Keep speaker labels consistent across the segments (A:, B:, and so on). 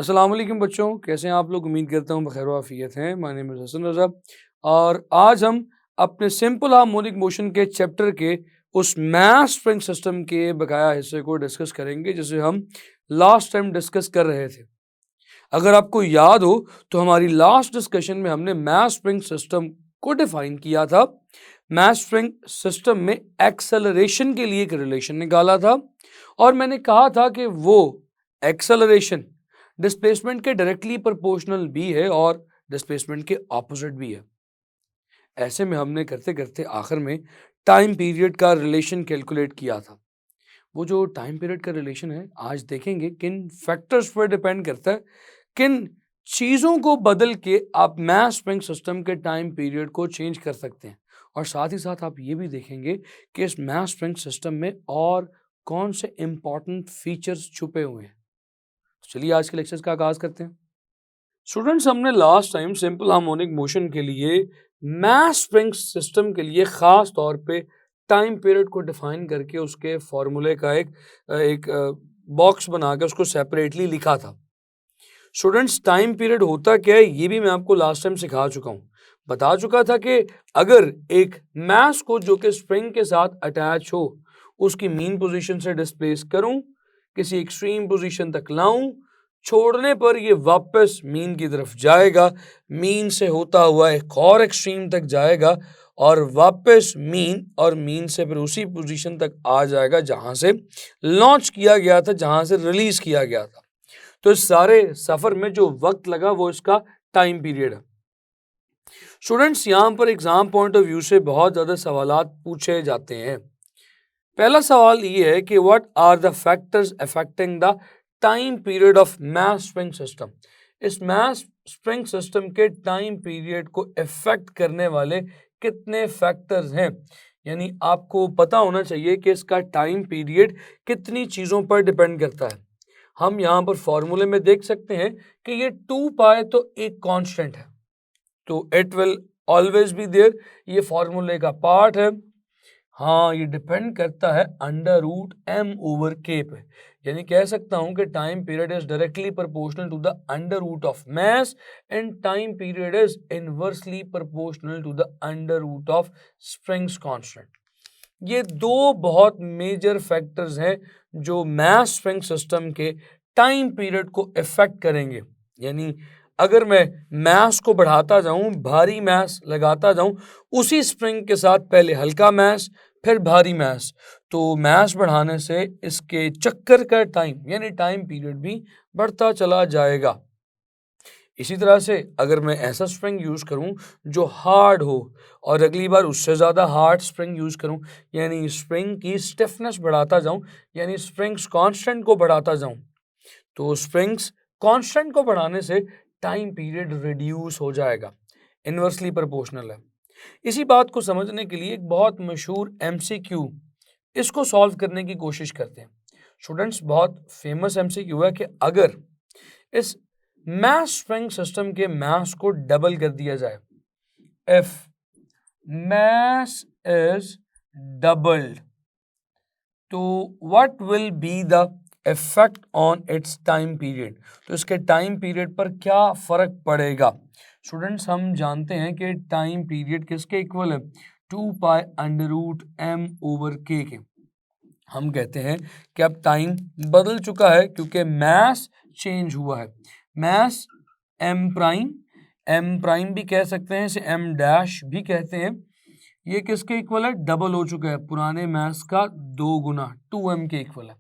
A: अस्सलाम वालेकुम बच्चों, कैसे हैं आप लोग। उम्मीद करता हूँ बखैर आफियत हैं। माय नेम इज़ हसन रज़ा और आज हम अपने सिंपल हार्मोनिक मोशन के चैप्टर के उस मैथ स्प्रिंग सिस्टम के बकाया हिस्से को डिस्कस करेंगे जिसे हम लास्ट टाइम डिस्कस कर रहे थे। अगर आपको याद हो तो हमारी लास्ट डिस्कशन में हमने मैथ स्प्रिंग सिस्टम को डिफाइन किया था। मैथ स्प्रिंग सिस्टम में एक्सेलरेशन के लिए एक रिलेशन निकाला था और मैंने कहा था कि वो एक्सेलरेशन डिस्प्लेसमेंट के डायरेक्टली प्रोपोर्शनल भी है और डिस्प्लेसमेंट के ऑपोजिट भी है। ऐसे में हमने करते करते आखिर में टाइम पीरियड का रिलेशन कैलकुलेट किया था। वो जो टाइम पीरियड का रिलेशन है आज देखेंगे किन फैक्टर्स पर डिपेंड करता है, किन चीज़ों को बदल के आप मैथ स्प्रिंग सिस्टम के टाइम पीरियड को चेंज कर सकते हैं। और साथ ही साथ आप ये भी देखेंगे कि इस मैथ स्प्रिंग सिस्टम में और कौन से इंपॉर्टेंट फीचर्स छुपे हुए हैं। चलिए आज के लेक्चर्स का आगाज करते हैं। स्टूडेंट्स, हमने last time simple harmonic motion के लिए मैथ स्प्रिंग सिस्टम के लिए खास तौर पे टाइम पीरियड को डिफाइन करके उसके फॉर्मूले का एक बॉक्स बना के उसको सेपरेटली लिखा था। स्टूडेंट्स, टाइम पीरियड होता क्या है ये भी मैं आपको लास्ट टाइम सिखा चुका हूँ। बता चुका था कि अगर एक मास को जो कि स्प्रिंग के साथ अटैच हो उसकी मीन पोजीशन से डिस्प्लेस करूं, किसी एक्सट्रीम पोजीशन तक लाऊं, छोड़ने पर ये वापस मीन की तरफ जाएगा, मीन से होता हुआ एक और एक्सट्रीम तक जाएगा और वापस मीन और मीन से फिर उसी पोजीशन तक आ जाएगा जहां से लॉन्च किया गया था, जहां से रिलीज किया गया था। तो इस सारे सफर में जो वक्त लगा वो इसका टाइम पीरियड है। स्टूडेंट्स, यहां पर एग्जाम पॉइंट ऑफ व्यू से बहुत ज्यादा सवालात पूछे जाते हैं। पहला सवाल ये है कि what are the factors affecting the time period of mass spring system. इस मैथ स्प्रिंग सिस्टम के टाइम पीरियड को इफेक्ट करने वाले कितने फैक्टर्स हैं, यानी आपको पता होना चाहिए कि इसका टाइम पीरियड कितनी चीजों पर डिपेंड करता है। हम यहाँ पर फॉर्मूले में देख सकते हैं कि ये 2 पाई तो एक कांस्टेंट है, तो it will always be there, ये फॉर्मूले का पार्ट है। हाँ, ये डिपेंड करता है अंडर रूट एम ओवर के पे, यानी कह सकता हूं कि time period is directly proportional to the under root of mass and time period is inversely proportional to the under root of springs constant. ये दो बहुत मेजर फैक्टर्स हैं जो मैथ स्प्रिंग सिस्टम के टाइम पीरियड को effect करेंगे। यानी अगर मैं मैस को बढ़ाता जाऊं, भारी मैस लगाता जाऊं, उसी स्प्रिंग के साथ पहले हल्का मैस फिर भारी मैस, तो मैस बढ़ाने से इसके चक्कर का टाइम यानी टाइम पीरियड भी बढ़ता चला जाएगा। इसी तरह से अगर मैं ऐसा स्प्रिंग यूज करूं जो हार्ड हो और अगली बार उससे ज्यादा हार्ड स्प्रिंग यूज करूं, यानी स्प्रिंग की स्टिफनेस बढ़ाता जाऊं, यानी स्प्रिंग्स कांस्टेंट को बढ़ाता जाऊं, तो स्प्रिंग्स कांस्टेंट को बढ़ाने से टाइम पीरियड रिड्यूस हो जाएगा, इनवर्सली प्रोपोर्शनल है। इसी बात को समझने के लिए एक बहुत मशहूर एमसीक्यू, इसको सॉल्व करने की कोशिश करते हैं। स्टूडेंट्स, बहुत फेमस एमसीक्यू है कि अगर इस मैथ स्प्रिंग सिस्टम के मास को डबल कर दिया जाए, इफ mass is doubled, तो what will be the effect on its time period, तो इसके टाइम पीरियड पर क्या फर्क पड़ेगा। स्टूडेंट्स, हम जानते हैं कि टाइम पीरियड किसके इक्वल है, 2 pi under root m over k. हम कहते हैं कि अब टाइम बदल चुका है क्योंकि मास चेंज हुआ है। मास एम प्राइम भी कह सकते हैं, इसे एम डैश भी कहते हैं। ये किसके इक्वल है, डबल हो चुका है, पुराने मास का 2 गुना 2m के इक्वल है।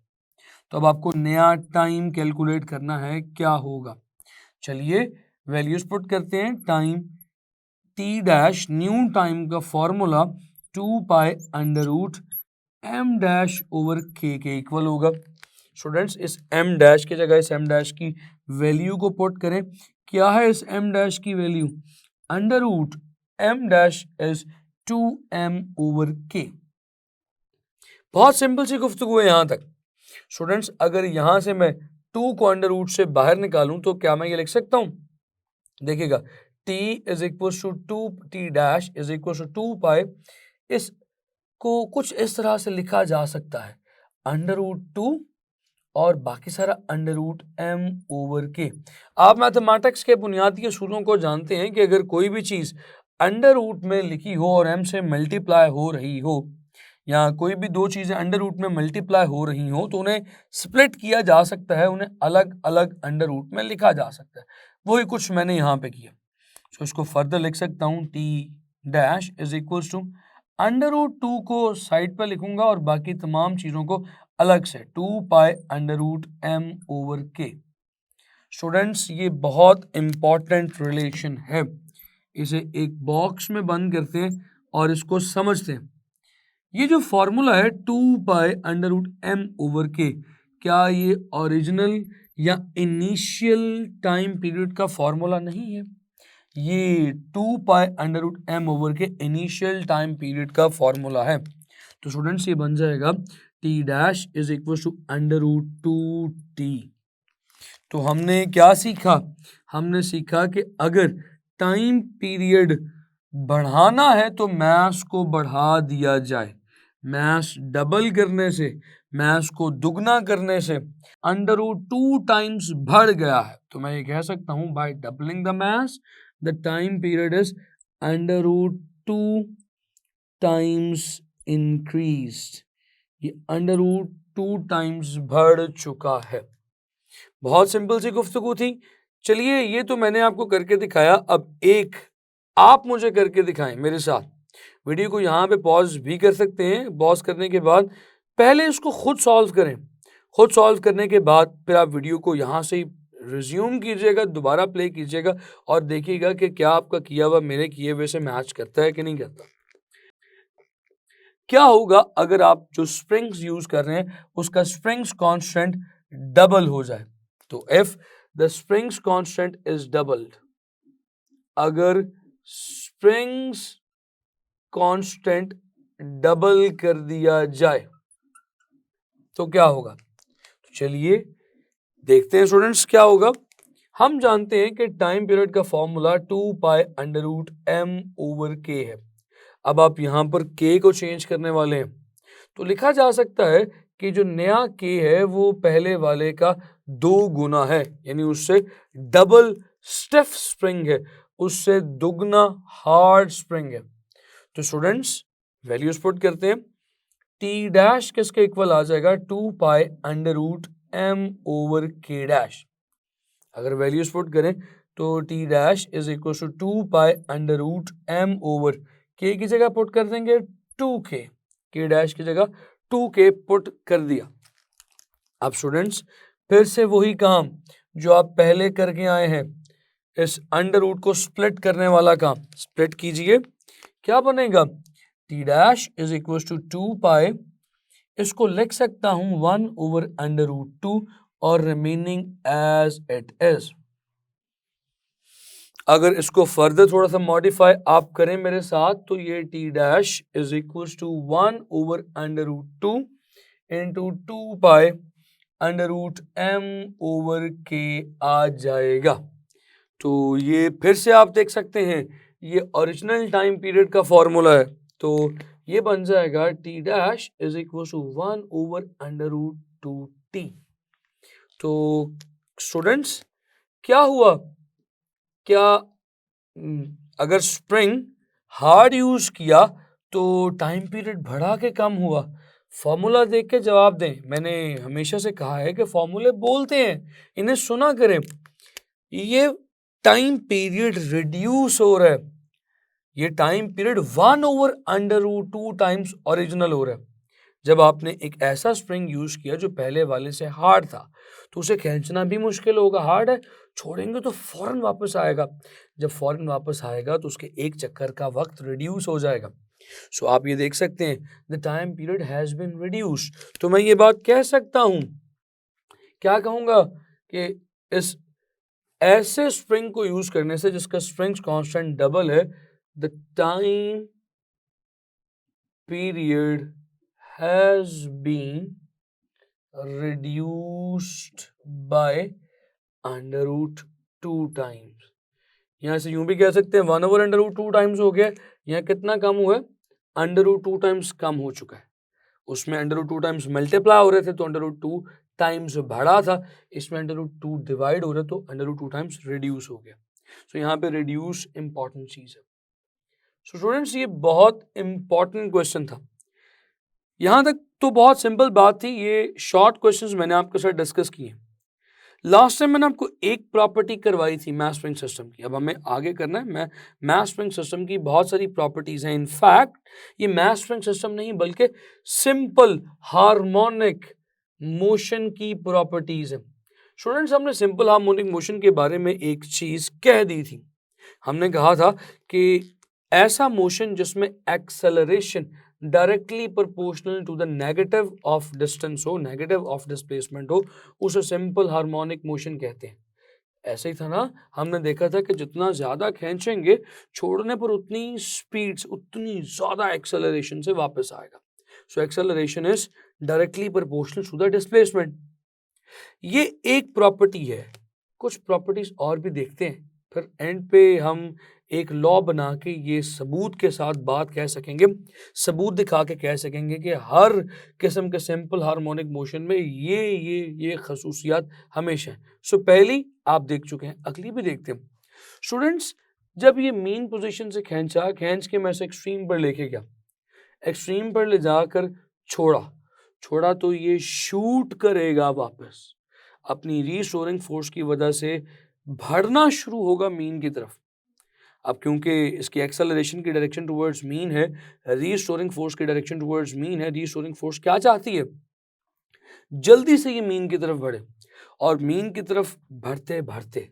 A: तो अब आपको नया टाइम कैलकुलेट करना है, क्या होगा। चलिए वैल्यूज पुट करते हैं। Time T dash, new time का formula 2 pi under root M dash over K equal होगा। स्टूडेंट्स, इस एम डैश की जगह इस एम डैश की वैल्यू को पुट करें। क्या है इस एम डैश की value, under root M dash is 2m over K. बहुत सिंपल सी गुफ्तगू है यहां तक। स्टूडेंट्स, अगर यहां से मैं 2 को अंडर रूट से बाहर निकालूं तो क्या मैं ये लिख सकता हूं, देखिएगा, t is equal to 2 t dash is equal to 2 pi, इसको कुछ इस तरह से लिखा जा सकता है, अंडर रूट 2 और बाकी सारा अंडर रूट एम ओवर के। आप मैथमेटिक्स के बुनियादी असूलों को जानते हैं कि अगर कोई भी चीज़ अंडर रूट में लिखी हो और एम से मल्टीप्लाई हो रही हो, या कोई भी दो चीज़ें अंडर रूट में मल्टीप्लाई हो रही हो, तो उन्हें स्प्लिट किया जा सकता है, उन्हें अलग अलग अंडर रूट में लिखा जा सकता है। वही कुछ मैंने यहाँ पे किया। तो इसको फर्दर लिख सकता हूँ, t dash is equal to under root 2 को साइड पर लिखूंगा और बाकी तमाम चीज़ों को अलग से 2 pi under root m over k. Students, ये बहुत इंपॉर्टेंट रिलेशन है, इसे एक बॉक्स में बंद करते हैं और इसको समझते हैं। ये जो फॉर्मूला है 2 pi under root m over k, क्या ये ओरिजिनल या इनिशियल टाइम पीरियड का फॉर्मूला नहीं है? ये 2 pi under root m over k initial time period का फॉर्मूला है। तो स्टूडेंट्स, ये बन जाएगा t dash is equal to under root 2t। तो हमने क्या सीखा? हमने सीखा कि अगर टाइम पीरियड बढ़ाना है तो मैथ्स को बढ़ा दिया जाए। मैथ्स डबल करने से, मैथ्स को दुगना करने से अंडर रूट 2 टाइम्स बढ़ गया है, तो मैं ये कह सकता हूं by doubling the mass the time period is under root 2 times increased. ये अंडर रूट 2 टाइम्स बढ़ चुका है। बहुत सिंपल सी गुफ्तगू थी। चलिए, ये तो मैंने आपको करके दिखाया, अब एक आप मुझे करके दिखाएं मेरे साथ। वीडियो को यहाँ पे पॉज भी कर सकते हैं। पॉज करने के बाद पहले इसको खुद सॉल्व करें। खुद सॉल्व करने के बाद फिर आप वीडियो को यहाँ से ही रिज्यूम कीजिएगा, दोबारा प्ले कीजिएगा और देखिएगा कि क्या आपका किया हुआ मेरे किए हुए से मैच करता है कि नहीं करता। क्या होगा अगर आप जो स्प्रिंग्स यूज कर रहे हैं उसका स्प्रिंग्स कांस्टेंट डबल हो जाए? तो if the springs constant is doubled, अगर स्प्रिंग्स कांस्टेंट डबल कर दिया जाए तो क्या होगा? तो चलिए देखते हैं स्टूडेंट्स क्या होगा। हम जानते हैं कि टाइम पीरियड का formula 2 pi under root m over k है। अब आप यहां पर के को चेंज करने वाले हैं, तो लिखा जा सकता है कि जो नया के है वो पहले वाले का 2 गुना है, यानी उससे डबल स्टिफ स्प्रिंग है, उससे दुगना हार्ड स्प्रिंग है। तो स्टूडेंट्स, वैल्यूज पुट करते हैं। टी डैश किसके इक्वल आ जाएगा? 2 pi under root m over k dash. अगर वैल्यूज पुट करें तो t dash is equal to 2 pi under root m over k की जगह पुट कर देंगे 2k, के डैश की जगह 2k पुट कर दिया। अब स्टूडेंट्स, फिर से वही काम जो आप पहले करके आए हैं, इस अंडर रूट को स्प्लिट करने वाला काम स्प्लिट कीजिए। क्या बनेगा? T dash is equal to 2 pi, इसको लिख सकता हूं 1 ओवर अंडर रूट 2 और रिमेनिंग एज इट इज। अगर इसको फर्दर थोड़ा सा मॉडिफाई आप करें मेरे साथ, तो ये t dash is equal to 1 over under root 2 into 2 pi under root m over k आ जाएगा। तो ये फिर से आप देख सकते हैं, ये ओरिजिनल टाइम पीरियड का फॉर्मूला है। तो ये बन जाएगा t dash is equal to 1 over under root 2t। तो स्टूडेंट्स, क्या हुआ? क्या अगर स्प्रिंग हार्ड यूज किया तो टाइम पीरियड बढ़ा के कम हुआ? फॉर्मूला देख के जवाब दें। मैंने हमेशा से कहा है कि फॉर्मूले बोलते हैं, इन्हें सुना करें। ये टाइम पीरियड रिड्यूस हो रहा है, ये time period 1 over under root 2 times original हो रहा है। जब आपने एक ऐसा स्प्रिंग यूज किया जो पहले वाले से हार्ड था, तो उसे खींचना भी मुश्किल होगा। हार्ड है, छोड़ेंगे तो फौरन वापस आएगा। जब फौरन वापस आएगा तो उसके एक चक्कर का वक्त रिड्यूस हो जाएगा। सो आप ये देख सकते हैं, the time period has been reduce. तो मैं ये बात कह सकता हूं, क्या कहूंगा, कि इस ऐसे स्प्रिंग को यूज करने से जिसका स्प्रिंग्स कांस्टेंट डबल है, the time period has been reduced by under root 2 times. यहां से यूं भी कह सकते हैं 1 ओवर अंडर रूट 2 टाइम्स हो गया। यहाँ कितना कम हुआ है? अंडर रूट 2 टाइम्स कम हो चुका है। उसमें अंडर रूट 2 टाइम्स मल्टीप्लाई हो रहे थे, तो अंडर रूट 2 टाइम्स बढ़ा था, इसमें √2 डिवाइड हो रहा है तो √2 टाइम्स रिड्यूस हो गया। सो यहाँ पे रिड्यूस इंपॉर्टेंट चीज है। सो स्टूडेंट्स ये बहुत इंपॉर्टेंट क्वेश्चन था। यहाँ तक तो बहुत सिंपल बात थी, ये शॉर्ट क्वेश्चंस मैंने आपके साथ डिस्कस किए। लास्ट टाइम मैंने आपको एक प्रॉपर्टी करवाई थी मास स्प्रिंग सिस्टम की, अब हमें आगे करना है। मैं मास स्प्रिंग सिस्टम की बहुत सारी प्रॉपर्टीज हैं। इनफैक्ट ये मास स्प्रिंग सिस्टम नहीं बल्कि सिंपल हार्मोनिक मोशन की प्रॉपर्टीज है। स्टूडेंट्स हमने सिंपल हार्मोनिक मोशन के बारे में एक चीज कह दी थी। हमने कहा था कि ऐसा मोशन जिसमें acceleration directly proportional to the negative of distance हो, नेगेटिव ऑफ डिस्प्लेसमेंट हो, उसे सिंपल हार्मोनिक मोशन कहते हैं। ऐसे ही था ना, हमने देखा था कि जितना ज्यादा खींचेंगे छोड़ने पर उतनी स्पीड से उतनी ज्यादा एक्सेलरेशन से वापस आएगा। So acceleration is directly proportional to the displacement. ये एक प्रॉपर्टी है। कुछ प्रॉपर्टीज और भी देखते हैं, फिर एंड पे हम एक लॉ बना के ये सबूत के साथ बात कह सकेंगे, सबूत दिखा के कह सकेंगे कि हर किस्म के सिंपल हार्मोनिक मोशन में ये खसूसियात हमेशा हैं। सो पहली आप देख चुके हैं, अगली भी देखते हैं। स्टूडेंट्स जब ये मीन पोजीशन से खींच के मैं इसे एक्सट्रीम पर लेके गया, एक्सट्रीम पर ले जाकर छोड़ा तो ये शूट करेगा वापस, अपनी रीस्टोरिंग फोर्स की वजह से बढ़ना शुरू होगा मीन की तरफ। अब क्योंकि इसकी एक्सेलरेशन की डायरेक्शन टुवर्ड्स मीन है, रीस्टोरिंग फोर्स की डायरेक्शन टुवर्ड्स मीन है, रीस्टोरिंग फोर्स क्या चाहती है, जल्दी से ये मीन की तरफ बढ़े। और मीन की तरफ बढ़ते बढ़ते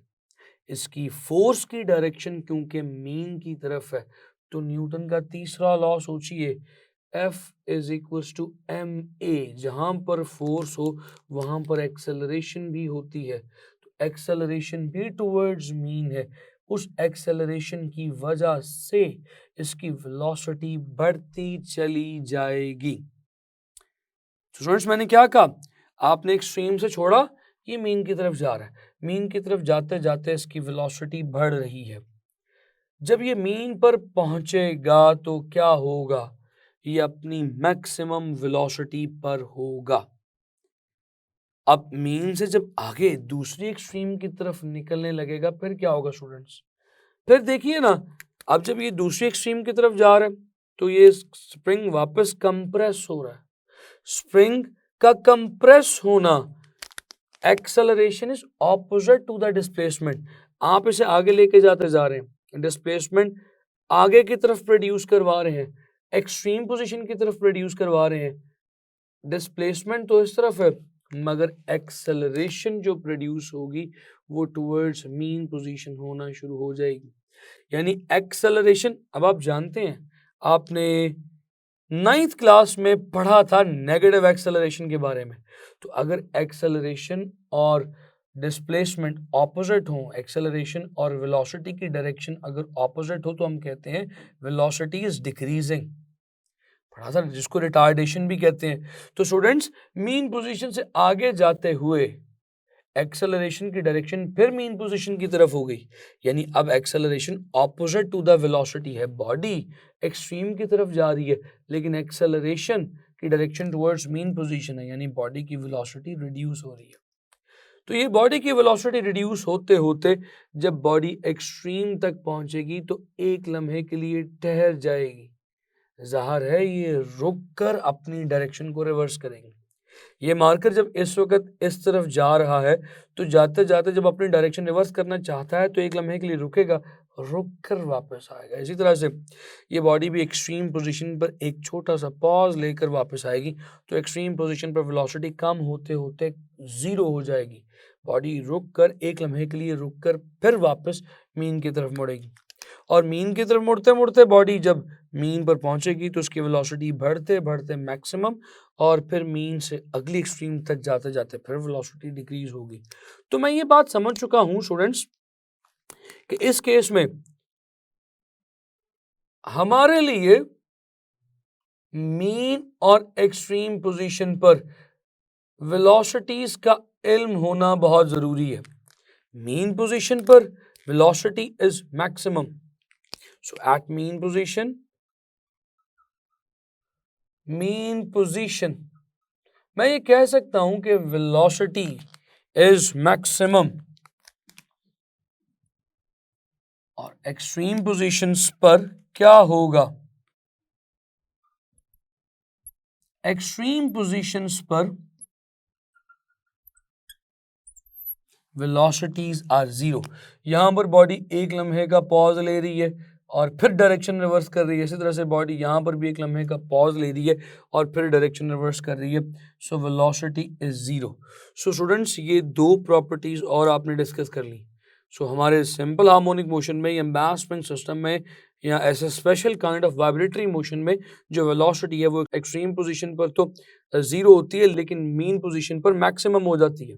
A: इसकी फोर्स की डायरेक्शन क्योंकि मीन की तरफ है, तो न्यूटन का तीसरा लॉ सोचिए, F is equals to ma। जहां पर फोर्स हो वहां पर एक्सेलरेशन भी होती है, तो एक्सेलरेशन भी टुवर्ड्स मीन है। उस एक्सेलरेशन की वजह से इसकी वेलोसिटी बढ़ती चली जाएगी। स्टूडेंट्स मैंने क्या कहा, आपने एक्सट्रीम से छोड़ा, ये मीन की तरफ जा रहा है, मीन की तरफ जाते जाते इसकी वेलोसिटी बढ़ रही है। जब ये मीन पर पहुंचेगा तो क्या होगा, ये अपनी मैक्सिमम वेलोसिटी पर होगा। अब मीन से जब आगे दूसरी एक्सट्रीम की तरफ निकलने लगेगा फिर क्या होगा स्टूडेंट्स, फिर देखिए ना, अब जब ये दूसरी एक्सट्रीम की तरफ जा रहा है तो ये स्प्रिंग वापस कंप्रेस हो रहा है। स्प्रिंग का कंप्रेस होना, acceleration is opposite to the displacement. आप इसे आगे लेके जाते जा रहे हैं, डिस्प्लेसमेंट आगे की तरफ प्रोड्यूस करवा रहे हैं, एक्सट्रीम पोजीशन की तरफ प्रोड्यूस करवा रहे हैं। डिस्प्लेसमेंट तो इस तरफ है मगर एक्सेलरेशन जो प्रोड्यूस होगी वो टुवर्ड्स मीन पोजीशन होना शुरू हो जाएगी। यानी एक्सेलरेशन, अब आप जानते हैं, आपने 9th क्लास में पढ़ा था नेगेटिव एक्सेलरेशन के बारे में। तो अगर एक्सेलरेशन और डिस्प्लेसमेंट ऑपोजिट हो, एक्सेलरेशन और वेलोसिटी की डायरेक्शन अगर ऑपोजिट हो तो हम कहते हैं वेलोसिटी इज डिक्रीजिंग, पढ़ा था, जिसको रिटार्डेशन भी कहते हैं। तो स्टूडेंट्स मीन पोजीशन से आगे जाते हुए एक्सेलरेशन की डायरेक्शन फिर मीन पोजीशन की तरफ हो गई, यानी अब acceleration opposite to the velocity है, बॉडी एक्सट्रीम की तरफ जा रही है लेकिन एक्सेलरेशन की डायरेक्शन टुवर्ड्स मीन पोजीशन है, यानी बॉडी की वेलोसिटी रिड्यूस हो रही है। तो ये बॉडी की वेलोसिटी रिड्यूस होते होते जब बॉडी एक्सट्रीम तक पहुंचेगी तो एक लम्हे के लिए ठहर जाएगी, ज़ाहिर है ये रुक कर अपनी डायरेक्शन को रिवर्स करेंगे। ये मार्कर जब इस वक्त इस तरफ जा रहा है तो जाते जाते जब अपनी डायरेक्शन रिवर्स करना चाहता है तो एक लम्हे के लिए रुकेगा, रुक कर वापस आएगा। इसी तरह से ये बॉडी भी एक्सट्रीम पोजीशन पर एक छोटा सा पॉज लेकर वापस आएगी, तो एक्सट्रीम पोजीशन पर वेलोसिटी कम होते होते 0 हो जाएगी, बॉडी रुक कर एक लम्हे के लिए रुक कर फिर वापस मीन की तरफ मुड़ेगी। और मीन की तरफ मुड़ते मुड़ते बॉडी जब मीन पर पहुंचेगी तो उसकी वेलोसिटी बढ़ते बढ़ते मैक्सिमम और फिर मीन से अगली एक्सट्रीम तक जाते जाते फिर वेलोसिटी डिक्रीज होगी। तो मैं ये बात समझ चुका हूं स्टूडेंट्स कि इस केस में हमारे लिए मीन और एक्सट्रीम पोजीशन पर वेलोसिटीज का इल्म होना बहुत जरूरी है। मीन पोजीशन पर velocity is maximum, so at mean position मैं ये कह सकता हूं कि वेलोसिटी इज मैक्सिमम और एक्सट्रीम पोजीशंस पर क्या होगा, एक्सट्रीम पोजीशंस पर वेलोसिटीज आर जीरो। यहां पर बॉडी एक लम्हे का पॉज ले रही है और फिर डायरेक्शन रिवर्स कर रही है। इसी तरह से बॉडी यहां पर भी एक लम्हे का पॉज ले रही है और फिर डायरेक्शन रिवर्स कर रही है। So velocity is zero. So students, ये दो प्रॉपर्टीज और आपने डिस्कस कर ली। सो हमारे सिंपल हार्मोनिक मोशन में या मास स्प्रिंग सिस्टम में या ऐसे special kind of vibratory motion में जो वेलोसिटी है वो एक्सट्रीम पोजीशन पर तो जीरो होती है, लेकिन मीन पोजीशन पर मैक्सिमम हो जाती है।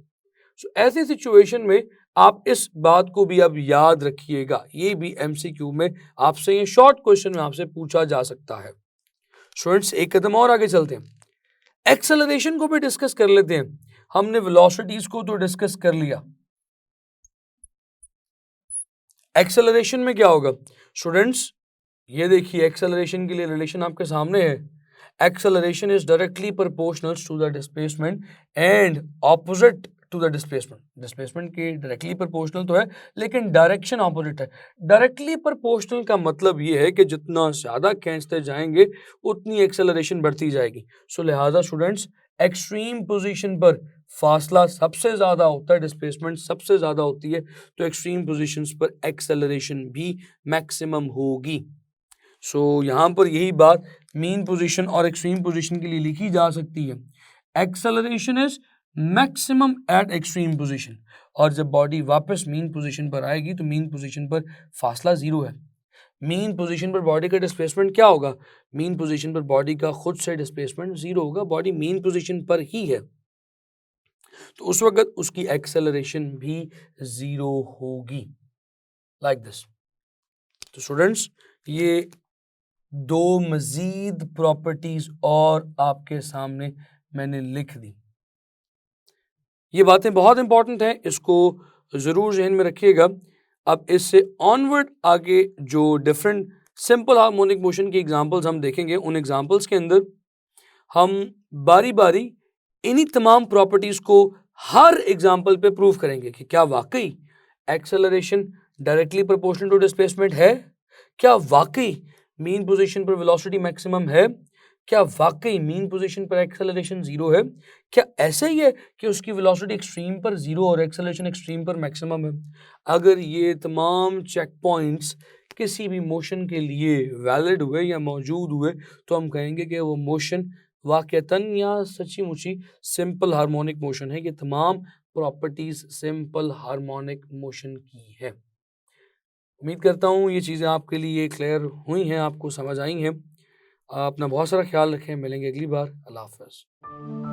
A: सो ऐसी सिचुएशन में आप इस बात को भी अब याद रखिएगा, ये भी एमसीक्यू में आपसे, ये शॉर्ट क्वेश्चन में आपसे पूछा जा सकता है। स्टूडेंट्स, एक कदम और आगे चलते हैं, एक्सेलरेशन को भी डिस्कस कर लेते हैं। हमने वेलोसिटीज को तो डिस्कस कर लिया, एक्सेलरेशन में क्या होगा। स्टूडेंट्स, ये देखिए एक्सेलरेशन के लिए रिलेशन आपके सामने है। Acceleration is directly proportional to the displacement and opposite to the displacement. Displacement के डायरेक्टली प्रोपोर्शनल तो है, लेकिन डायरेक्शन ऑपोजिट है। डायरेक्टली प्रोपोर्शनल का मतलब ये है कि जितना ज्यादा खींचते जाएंगे उतनी एक्सेलरेशन बढ़ती जाएगी। सो लिहाजा स्टूडेंट्स, एक्सट्रीम पोजीशन पर फासला सबसे ज्यादा होता है, डिस्प्लेसमेंट सबसे ज्यादा होती है, तो एक्सट्रीम पोजीशंस पर एक्सेलरेशन भी मैक्सिमम होगी। सो यहाँ पर यही बात मीन पोजीशन और एक्सट्रीम पोजीशन के लिए लिखी जा सकती है। Acceleration is maximum eight extreme position, और जब बॉडी वापस मीन पोजीशन पर आएगी तो मीन पोजीशन पर फासला जीरो है। मीन पोजीशन पर बॉडी का डिस्प्लेसमेंट क्या होगा, मीन पोजीशन पर बॉडी का खुद से डिस्प्लेसमेंट जीरो होगा, बॉडी मीन पोजीशन पर ही है, तो उस वक्त उसकी एक्सेलरेशन भी जीरो होगी, लाइक दिस। तो स्टूडेंट्स, ये दो मजीद प्रॉपर्टीज और आपके सामने मैंने लिख दी। ये बातें बहुत इंपॉर्टेंट हैं, इसको जरूर जहन में रखिएगा। अब इससे ऑनवर्ड आगे जो डिफरेंट सिंपल हार्मोनिक मोशन की एग्जांपल्स हम देखेंगे, उन एग्जांपल्स के अंदर हम बारी बारी इन्हीं तमाम प्रॉपर्टीज को हर एग्जांपल पे प्रूव करेंगे कि क्या वाकई acceleration directly proportional to displacement है, क्या वाकई मीन पोजीशन पर वेलोसिटी मैक्सिमम है, क्या वाकई मीन पोजीशन पर एक्सेलरेशन जीरो है, क्या ऐसा ही है कि उसकी वेलोसिटी एक्सट्रीम पर जीरो और एक्सेलरेशन एक्सट्रीम पर मैक्सिमम है। अगर ये तमाम चेक पॉइंट्स किसी भी मोशन के लिए वैलिड हुए या मौजूद हुए तो हम कहेंगे कि वो मोशन वाकईतन या सच्ची मुची सिंपल हार्मोनिक मोशन है। ये तमाम प्रॉपर्टीज सिंपल हार्मोनिक मोशन की है। उम्मीद करता हूँ ये चीज़ें आपके लिए क्लियर हुई हैं, आपको समझ आई हैं। अपना बहुत सारा ख्याल रखें, मिलेंगे अगली बार। अल्लाह हाफ़िज़।